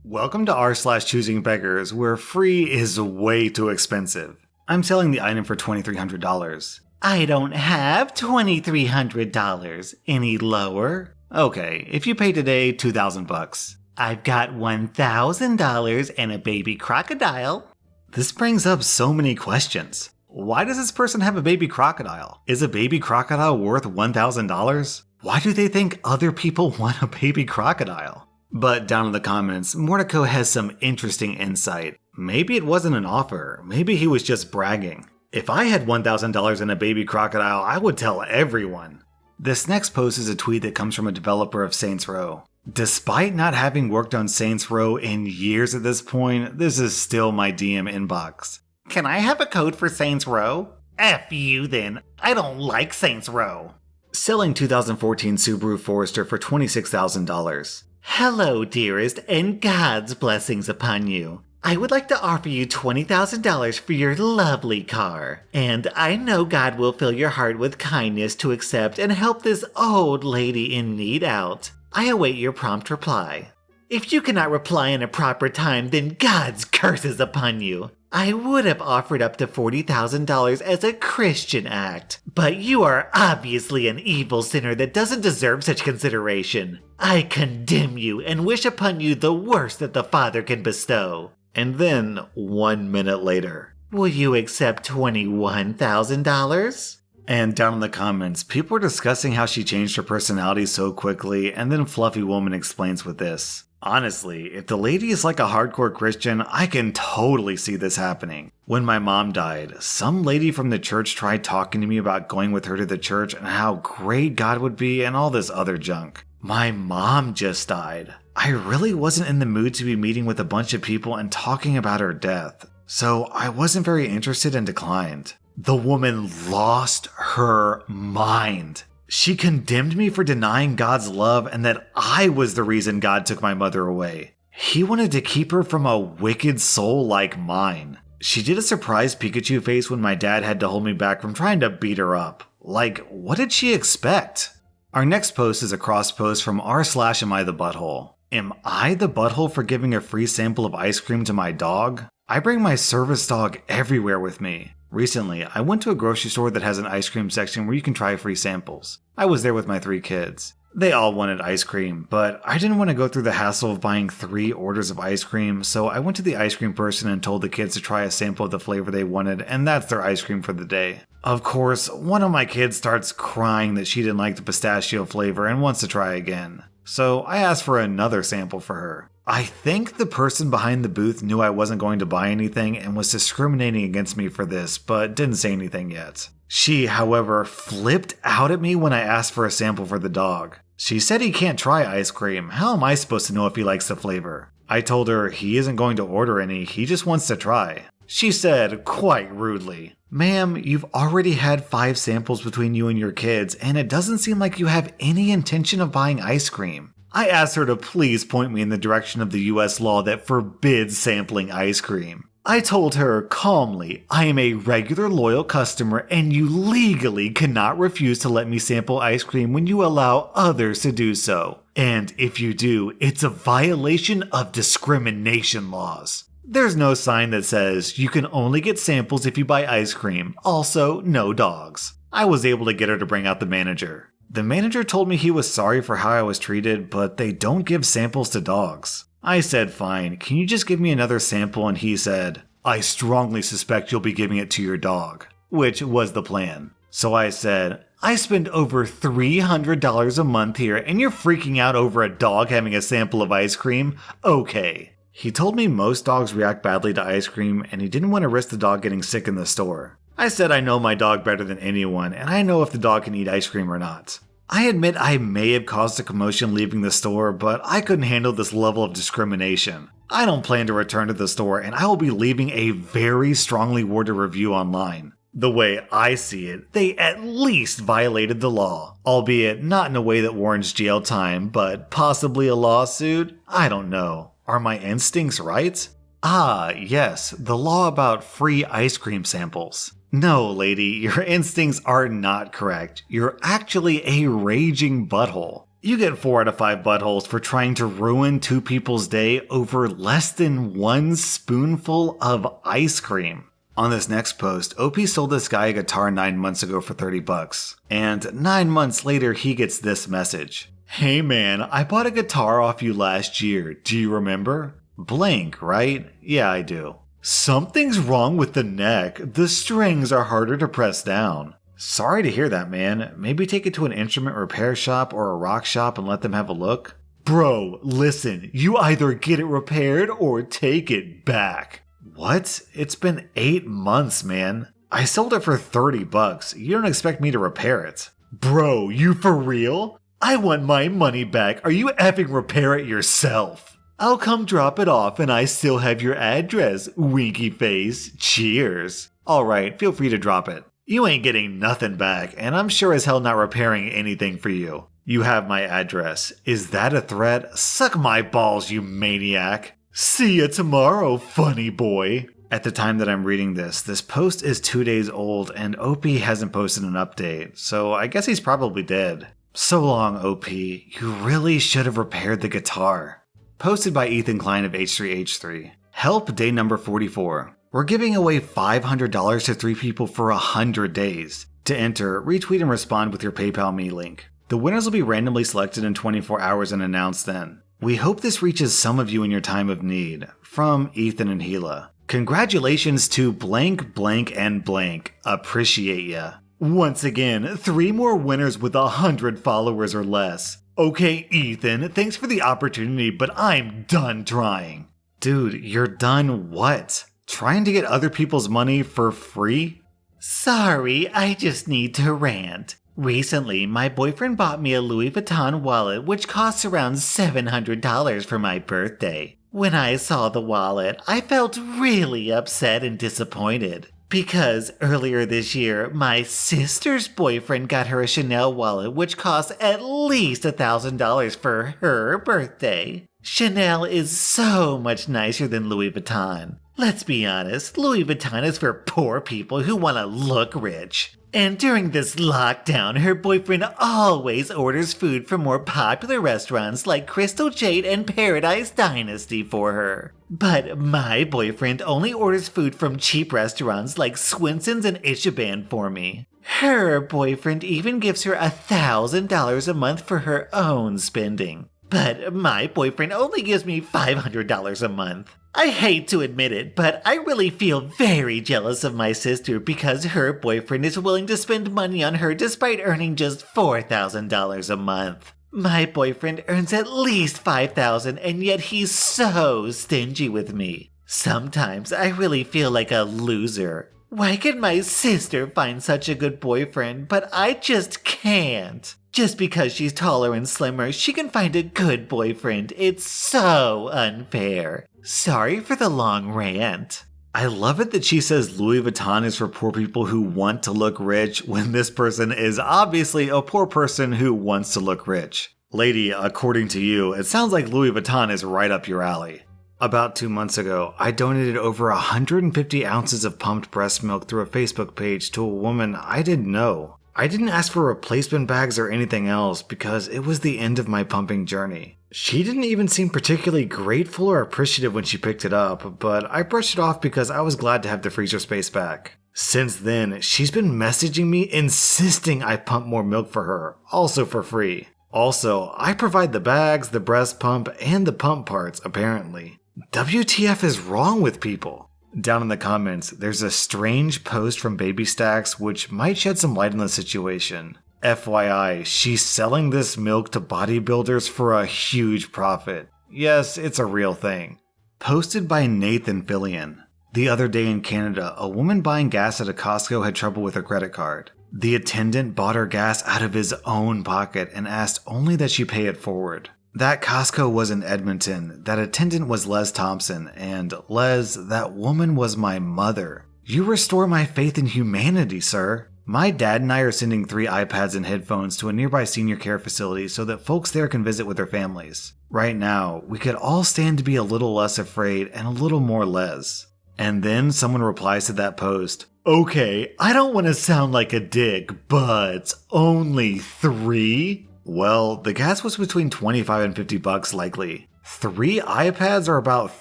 Welcome to r/Choosingbeggars, where free is way too expensive. I'm selling the item for $2,300. I don't have $2,300. Any lower? Okay, if you pay today, $2,000. I've got $1,000 and a baby crocodile. This brings up so many questions. Why does this person have a baby crocodile? Is a baby crocodile worth $1,000? Why do they think other people want a baby crocodile? But down in the comments, Mordecai has some interesting insight. Maybe it wasn't an offer, maybe he was just bragging. If I had $1,000 and a baby crocodile, I would tell everyone. This next post is a tweet that comes from a developer of Saints Row. Despite not having worked on Saints Row in years at this point, this is still my DM inbox. Can I have a code for Saints Row? F you then, I don't like Saints Row. Selling 2014 Subaru Forester for $26,000. Hello, dearest, and God's blessings upon you. I would like to offer you $20,000 for your lovely car. And I know God will fill your heart with kindness to accept and help this old lady in need out. I await your prompt reply. If you cannot reply in a proper time, then God's curses upon you. I would have offered up to $40,000 as a Christian act, but you are obviously an evil sinner that doesn't deserve such consideration. I condemn you and wish upon you the worst that the Father can bestow. And then, 1 minute later, will you accept $21,000? And down in the comments, people are discussing how she changed her personality so quickly, and then Fluffy Woman explains with this. Honestly, if the lady is like a hardcore Christian, I can totally see this happening. When my mom died, some lady from the church tried talking to me about going with her to the church and how great God would be and all this other junk. My mom just died. I really wasn't in the mood to be meeting with a bunch of people and talking about her death, so I wasn't very interested and declined. The woman lost her mind. She condemned me for denying God's love and that I was the reason God took my mother away. He wanted to keep her from a wicked soul like mine. She did a surprise Pikachu face when my dad had to hold me back from trying to beat her up. Like, what did she expect? Our next post is a cross post from rSlash Am I the Butthole? Am I the butthole for giving a free sample of ice cream to my dog? I bring my service dog everywhere with me. Recently, I went to a grocery store that has an ice cream section where you can try free samples. I was there with my 3 kids. They all wanted ice cream, but I didn't want to go through the hassle of buying 3 orders of ice cream, so I went to the ice cream person and told the kids to try a sample of the flavor they wanted, and that's their ice cream for the day. Of course, one of my kids starts crying that she didn't like the pistachio flavor and wants to try again. So I asked for another sample for her. I think the person behind the booth knew I wasn't going to buy anything and was discriminating against me for this, but didn't say anything yet. She, however, flipped out at me when I asked for a sample for the dog. She said he can't try ice cream. How am I supposed to know if he likes the flavor? I told her he isn't going to order any, he just wants to try. She said, quite rudely, "Ma'am, you've already had 5 samples between you and your kids, and it doesn't seem like you have any intention of buying ice cream." I asked her to please point me in the direction of the US law that forbids sampling ice cream. I told her calmly, I am a regular loyal customer and you legally cannot refuse to let me sample ice cream when you allow others to do so. And if you do, it's a violation of discrimination laws. There's no sign that says you can only get samples if you buy ice cream. Also, no dogs. I was able to get her to bring out the manager. The manager told me he was sorry for how I was treated, but they don't give samples to dogs. I said, fine, can you just give me another sample? And he said, I strongly suspect you'll be giving it to your dog, which was the plan. So I said, I spend over $300 a month here and you're freaking out over a dog having a sample of ice cream? Okay. He told me most dogs react badly to ice cream and he didn't want to risk the dog getting sick in the store. I said I know my dog better than anyone and I know if the dog can eat ice cream or not. I admit I may have caused a commotion leaving the store, but I couldn't handle this level of discrimination. I don't plan to return to the store and I will be leaving a very strongly worded review online. The way I see it, they at least violated the law, albeit not in a way that warrants jail time, but possibly a lawsuit? I don't know. Are my instincts right? Ah, yes, the law about free ice cream samples. No, lady, your instincts are not correct. You're actually a raging butthole. You get 4 out of 5 buttholes for trying to ruin 2 people's day over less than 1 spoonful of ice cream. On this next post, OP sold this guy a guitar 9 months ago for $30, and 9 months later he gets this message. Hey man, I bought a guitar off you last year, do you remember? Blank, right? Yeah, I do. Something's wrong with the neck, the strings are harder to press down. Sorry to hear that, man. Maybe take it to an instrument repair shop or a rock shop and let them have a look? Bro, listen, you either get it repaired or take it back. What? It's been 8 months, man. I sold it for $30. You don't expect me to repair it. Bro, you for real? I want my money back. Are you effing repair it yourself? I'll come drop it off and I still have your address, winky face. Cheers. Alright, feel free to drop it. You ain't getting nothing back, and I'm sure as hell not repairing anything for you. You have my address. Is that a threat? Suck my balls, you maniac. See ya tomorrow, funny boy. At the time that I'm reading this post is 2 days old and OP hasn't posted an update, so I guess he's probably dead. So long, OP. You really should have repaired the guitar. Posted by Ethan Klein of H3H3. Help day number 44. We're giving away $500 to 3 people for 100 days. To enter, retweet and respond with your PayPal me link. The winners will be randomly selected in 24 hours and announced then. We hope this reaches some of you in your time of need. From Ethan and Gila. Congratulations to blank, blank, and blank. Appreciate ya. Once again, 3 more winners with 100 followers or less. Okay, Ethan, thanks for the opportunity, but I'm done trying. Dude, you're done what? Trying to get other people's money for free? Sorry, I just need to rant. Recently, my boyfriend bought me a Louis Vuitton wallet which costs around $700 for my birthday. When I saw the wallet, I felt really upset and disappointed. Because earlier this year, my sister's boyfriend got her a Chanel wallet which costs at least $1,000 for her birthday. Chanel is so much nicer than Louis Vuitton. Let's be honest, Louis Vuitton is for poor people who want to look rich. And during this lockdown, her boyfriend always orders food from more popular restaurants like Crystal Jade and Paradise Dynasty for her. But my boyfriend only orders food from cheap restaurants like Swenson's and Ichiban for me. Her boyfriend even gives her $1,000 a month for her own spending. But my boyfriend only gives me $500 a month. I hate to admit it, but I really feel very jealous of my sister because her boyfriend is willing to spend money on her despite earning just $4,000 a month. My boyfriend earns at least $5,000 and yet he's so stingy with me. Sometimes I really feel like a loser. Why can my sister find such a good boyfriend, but I just can't? Just because she's taller and slimmer, she can find a good boyfriend. It's so unfair. Sorry for the long rant. I love it that she says Louis Vuitton is for poor people who want to look rich when this person is obviously a poor person who wants to look rich. Lady, according to you, it sounds like Louis Vuitton is right up your alley. About 2 months ago, I donated over 150 ounces of pumped breast milk through a Facebook page to a woman I didn't know. I didn't ask for replacement bags or anything else because it was the end of my pumping journey. She didn't even seem particularly grateful or appreciative when she picked it up, but I brushed it off because I was glad to have the freezer space back. Since then, she's been messaging me insisting I pump more milk for her, also for free. Also, I provide the bags, the breast pump, and the pump parts, apparently. WTF is wrong with people? Down in the comments, there's a strange post from Baby Stacks which might shed some light on the situation. FYI, she's selling this milk to bodybuilders for a huge profit. Yes, it's a real thing. Posted by Nathan Fillion. The other day in Canada, a woman buying gas at a Costco had trouble with her credit card. The attendant bought her gas out of his own pocket and asked only that she pay it forward. That Costco was in Edmonton, that attendant was Les Thompson, and Les, that woman was my mother. You restore my faith in humanity, sir. My dad and I are sending 3 iPads and headphones to a nearby senior care facility so that folks there can visit with their families. Right now, we could all stand to be a little less afraid and a little more Les. And then someone replies to that post, okay, I don't want to sound like a dick, but only 3? Well, the gas was between $25 and $50 likely. 3 iPads are about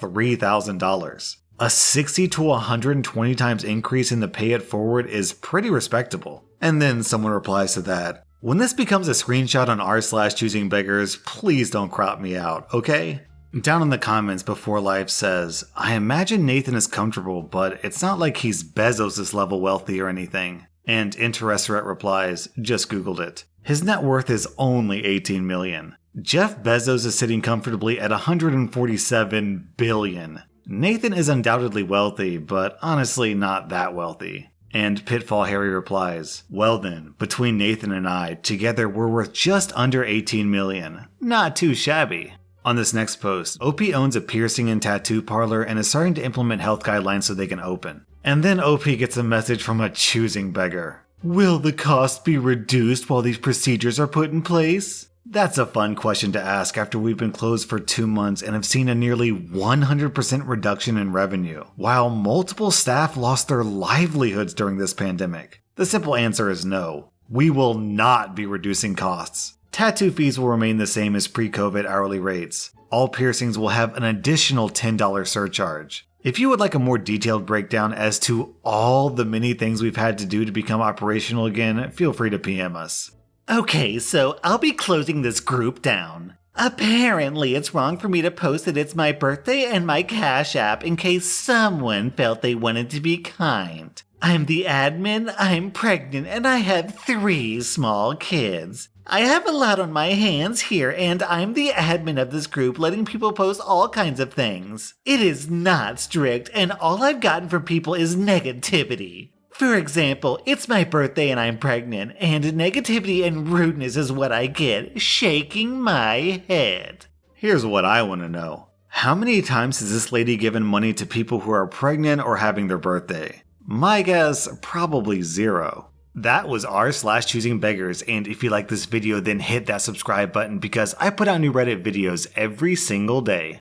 $3,000. A 60 to 120 times increase in the pay it forward is pretty respectable. And then someone replies to that, when this becomes a screenshot on r/Choosingbeggars, please don't crop me out, okay? Down in the comments, Before Life says, I imagine Nathan is comfortable, but it's not like he's Bezos' level wealthy or anything. And Interestorette replies, just googled it. His net worth is only $18 million. Jeff Bezos is sitting comfortably at $147 billion. Nathan is undoubtedly wealthy, but honestly not that wealthy. And Pitfall Harry replies, well then, between Nathan and I, together we're worth just under $18 million. Not too shabby. On this next post, OP owns a piercing and tattoo parlor and is starting to implement health guidelines so they can open. And then OP gets a message from a choosing beggar. Will the cost be reduced while these procedures are put in place? That's a fun question to ask after we've been closed for 2 months and have seen a nearly 100% reduction in revenue, while multiple staff lost their livelihoods during this pandemic. The simple answer is no. We will not be reducing costs. Tattoo fees will remain the same as pre-COVID hourly rates. All piercings will have an additional $10 surcharge. If you would like a more detailed breakdown as to all the many things we've had to do to become operational again, feel free to PM us. Okay, so I'll be closing this group down. Apparently, it's wrong for me to post that it's my birthday and my Cash App in case someone felt they wanted to be kind. I'm the admin, I'm pregnant, and I have 3 small kids. I have a lot on my hands here, and I'm the admin of this group, letting people post all kinds of things. It is not strict, and all I've gotten from people is negativity. For example, it's my birthday and I'm pregnant, and negativity and rudeness is what I get, shaking my head. Here's what I want to know. How many times has this lady given money to people who are pregnant or having their birthday? My guess, probably 0. That was r/Choosingbeggars, and if you like this video then hit that subscribe button because I put out new Reddit videos every single day.